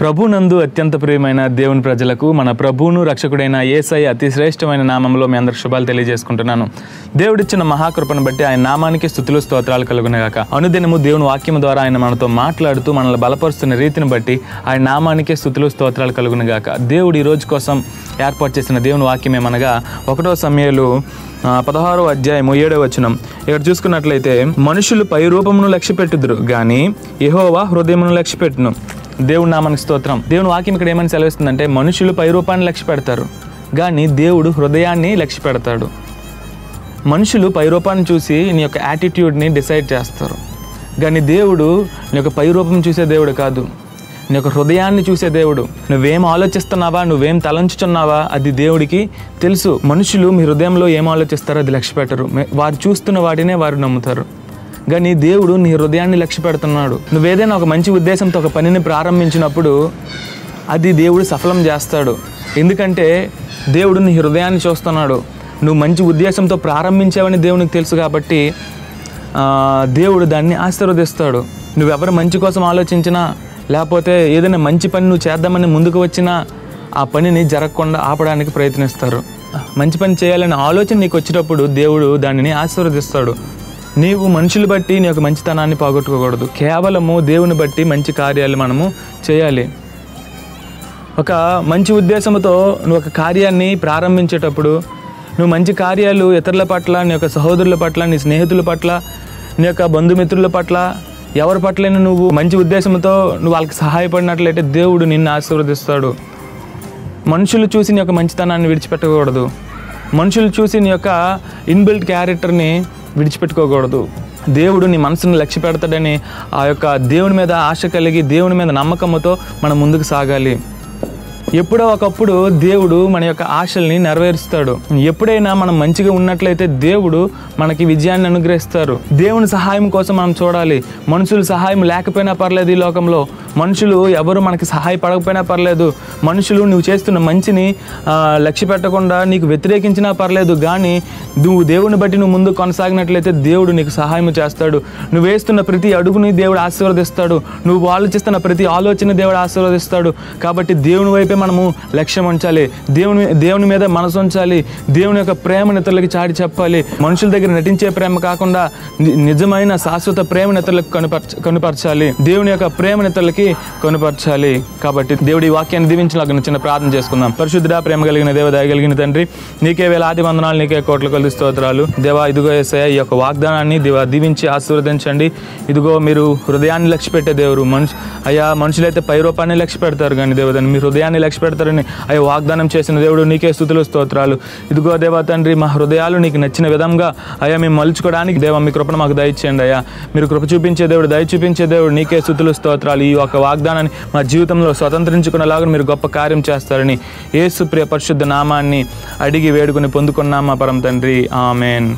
ప్రభునందు అత్యంత ప్రియమైన దేవుని ప్రజలకు మన ప్రభువును రక్షకుడైన యేసయ్య అతి శ్రేష్టమైన నామంలో మీ అందరికి శుభాలు తెలియజేసుకుంటున్నాను. దేవుడిచ్చిన మహాకృపను బట్టి ఆయన నామానికి స్తుతులు స్తోత్రాలు కలుగునగాక. అనుదినము దేవుని వాక్యం ద్వారా ఆయన మనతో మాట్లాడుతూ మనల్ని బలపరుస్తున్న రీతిని బట్టి ఆయన నామానికి స్తుతులు స్తోత్రాలు కలుగునగాక. దేవుడు ఈ రోజు కోసం ఏర్పాటు చేసిన దేవుని వాక్యం ఏమనగా 1 సమూయేలు 16వ అధ్యాయము 7వ వచనం. ఇక్కడ చూసుకున్నట్లయితే, మనుషులు పై రూపమును లక్ష్యపెట్టుదురు గాని యెహోవా హృదయమును లక్ష్యపెట్టును. దేవుడి నామానికి స్తోత్రం. దేవుని వాక్యం ఇక్కడ ఏమని సెలవిస్తుందంటే, మనుషులు పై రూపాన్ని లక్ష్య పెడతారు కానీ దేవుడు హృదయాన్ని లక్ష్య పెడతాడు. మనుషులు పై రూపాన్ని చూసి నీ యొక్క యాటిట్యూడ్ని డిసైడ్ చేస్తారు కానీ దేవుడు నీ యొక్క పై రూపం చూసే దేవుడు కాదు, నీ యొక్క హృదయాన్ని చూసే దేవుడు. నువ్వేం ఆలోచిస్తున్నావా, నువ్వేం తలంచుచున్నావా అది దేవుడికి తెలుసు. మనుషులు మీ హృదయంలో ఏం ఆలోచిస్తారో అది లక్ష్య పెట్టరు, వారు చూస్తున్న వాటినే వారు నమ్ముతారు. కానీ దేవుడు నీ హృదయాన్ని లక్ష్య పెడుతున్నాడు. నువ్వేదైనా ఒక మంచి ఉద్దేశంతో ఒక పనిని ప్రారంభించినప్పుడు అది దేవుడు సఫలం చేస్తాడు. ఎందుకంటే దేవుడు నీ హృదయాన్ని చూస్తున్నాడు. నువ్వు మంచి ఉద్దేశంతో ప్రారంభించావని దేవునికి తెలుసు కాబట్టి దేవుడు దాన్ని ఆశీర్వదిస్తాడు. నువ్వెవరు మంచి కోసం ఆలోచించినా, లేకపోతే ఏదైనా మంచి పని నువ్వు చేద్దామని ముందుకు వచ్చినా ఆ పనిని జరగకుండా ఆపడానికి ప్రయత్నిస్తారు. మంచి పని చేయాలనే ఆలోచన నీకు వచ్చేటప్పుడు దేవుడు దానిని ఆశీర్వదిస్తాడు. నీవు మనుషులు బట్టి నీ యొక్క మంచితనాన్ని పోగొట్టుకోకూడదు. కేవలము దేవుని బట్టి మంచి కార్యాలు మనము చేయాలి. ఒక మంచి ఉద్దేశంతో నువ్వు ఒక కార్యాన్ని ప్రారంభించేటప్పుడు నువ్వు మంచి కార్యాలు ఇతరుల పట్ల, నీ యొక్క సహోదరుల పట్ల, నీ స్నేహితుల పట్ల, నీ యొక్క బంధుమిత్రుల పట్ల, ఎవరి పట్లైనా నువ్వు మంచి ఉద్దేశంతో నువ్వు వాళ్ళకి సహాయపడినట్లయితే దేవుడు నిన్ను ఆశీర్వదిస్తాడు. మనుషులు చూసి నీ యొక్క మంచితనాన్ని విడిచిపెట్టకూడదు. మనుషులు చూసి నీ యొక్క ఇన్బిల్ట్ క్యారెక్టర్ని విడిచిపెట్టుకోకూడదు. దేవుడు నీ మనసును లక్ష్య పెడతాడని ఆ యొక్క దేవుని మీద ఆశ కలిగి, దేవుని మీద నమ్మకంతో మనం ముందుకు సాగాలి. ఎప్పుడో ఒకప్పుడు దేవుడు మన యొక్క ఆశల్ని నెరవేరుస్తాడు. ఎప్పుడైనా మనం మంచిగా ఉన్నట్లయితే దేవుడు మనకి విజయాన్ని అనుగ్రహిస్తారు. దేవుని సహాయం కోసం మనం చూడాలి. మనుషుల సహాయం లేకపోయినా పర్లేదు, ఈ లోకంలో మనుషులు ఎవరు మనకి సహాయపడకపోయినా పర్లేదు, మనుషులు నువ్వు చేస్తున్న మంచిని లక్ష్య పెట్టకుండా నీకు వ్యతిరేకించినా పర్లేదు, కానీ నువ్వు దేవుని బట్టి నువ్వు ముందు కొనసాగినట్లయితే దేవుడు నీకు సహాయం చేస్తాడు. నువ్వు వేస్తున్న ప్రతి అడుగుని దేవుడు ఆశీర్వదిస్తాడు. నువ్వు ఆలోచిస్తున్న ప్రతి ఆలోచన దేవుడు ఆశీర్వదిస్తాడు. కాబట్టి దేవుని వైపే మనము లక్ష్యం ఉంచాలి. దేవుని మీద మనసు ఉంచాలి. దేవుని యొక్క ప్రేమను ఇతరులకి చాటి చెప్పాలి. మనుషుల దగ్గర నటించే ప్రేమ కాకుండా నిజమైన శాశ్వత ప్రేమను ఇతరులకు కనుపరచాలి. దేవుని యొక్క ప్రేమను ఇతరులకి కనుపరచాలి. కాబట్టి దేవుడి వాక్యాన్ని దీవించలాగా చిన్న ప్రార్థన చేసుకుందాం. పరిశుద్ధుడా, ప్రేమ కలిగిన దేవ, దయగలిగిన తండ్రి, నీకే వేలాది వందనాలు, నీకే కోట్ల కొలది స్తోత్రాలు. దేవా, ఇదిగో యేసయ్య, ఈ యొక్క వాగ్దానాన్ని దేవా దీవించి ఆశీర్వదించండి. ఇదిగో మీరు హృదయాన్ని లక్ష్య పెట్టే దేవుడు. అయ్యా, మనుషులైతే పై రూపాన్ని లక్ష్య పెడతారు కానీ దేవదాన్ని మీ హృదయాన్ని లక్ష్య పెడతారని అయ్యా వాగ్దానం చేసిన దేవుడు, నీకే స్తుతులు స్తోత్రాలు. ఇదిగో దేవా తండ్రి, మా హృదయాలు నీకు నచ్చిన విధంగా అయ్యా మేము మలుచుకోవడానికి దేవా మీ కృపను మాకు దయచేయండి. అయ్యా, మీరు కృప చూపించే దేవుడు, దయ చూపించే దేవుడు, నీకే స్తుతులు స్తోత్రాలు. ఈ యొక్క వాగ్దానాన్ని మా జీవితంలో స్వతంత్రించుకునేలాగా మీరు గొప్ప కార్యం చేస్తారని యేసు ప్రియ పరిశుద్ధ నామాన్ని అడిగి వేడుకొని పొందుకున్నాం మా పరమ తండ్రి. ఆమెన్.